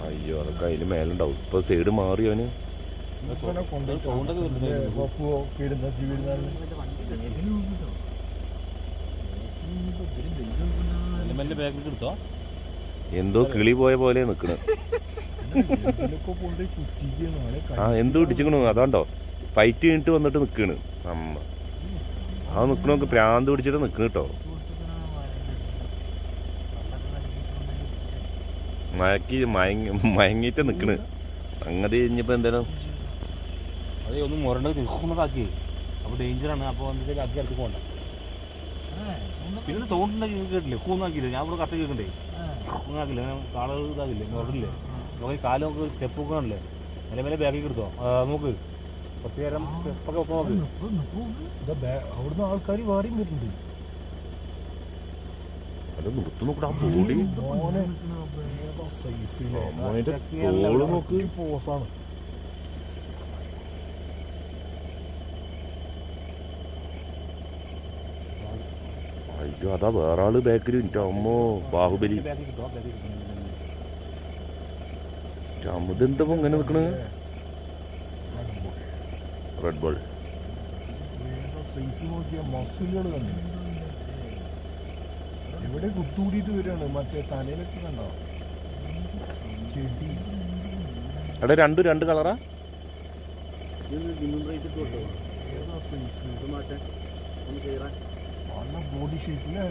അയ്യോ അതൊക്കെ അതിന് മേലുണ്ടാവും. ഇപ്പൊ സൈഡ് മാറി അവന്. എന്തോ കിളി പോയ പോലെ നിക്കണ്. ആ എന്തോ ഇടിച്ചിക്കണു അതാണ്ടോ ഫൈറ്റ് കഴിഞ്ഞിട്ട് വന്നിട്ട് നിക്കണ്. അമ്മ ആ നിക്കണൊക്കെ പ്രാന്ത് പിടിച്ചിട്ട് നിക്കണ് കേട്ടോ. മയങ്ങിട്ട് നിക്കണ്. സംഗതി കഴിഞ്ഞപ്പോ എന്തായാലും അതേ ഒന്ന് മുരണ്ടാക്കി അപ്പൊ ഡേഞ്ചറാണ്. അപ്പൊ വന്നിട്ട് അധികം അടുത്ത് പോകണ്ട. പിന്നെ സൗണ്ട് ഉണ്ടാക്കി കേട്ടില്ലേ? കൂന്നാക്കിയില്ലേ? ഞാൻ ഇവിടെ കറക്റ്റ് കേൾക്കണ്ടേ? കൂന്നാക്കില്ല കാള് ഇതാകില്ലേ? മുരടില്ലേ? നമുക്ക് കാല് നമുക്ക് സ്റ്റെപ്പ് വെക്കണല്ലേ? മെല്ലെ മെല്ലെ ബാഗിൽ എടുത്തോ. നോക്ക് കുറച്ച് നേരം സ്റ്റെപ്പൊക്കെ വെക്കാൻ നോക്ക്. അവിടുന്ന് ആൾക്കാർ വേറെയും വരുന്നുണ്ട്. നോക്ക് പോസാണ്. അയ്യോ അതാ വേറെ ആള് ബാക്കിൽ. അമ്മോ ബാഹുബലി. ഇതെന്താ ഇങ്ങനെ നിക്കണ്? റെഡ് ബോൾ മസിലുകൾ കണ്ടു ഇവിടെ കുത്തുകൂടിയിട്ട് വരികയാണ്. മറ്റേ തലയിലൊക്കെ കണ്ടോ ചെടി. അവിടെ രണ്ട് കളറാ. ബോഡി ഷേപ്പില്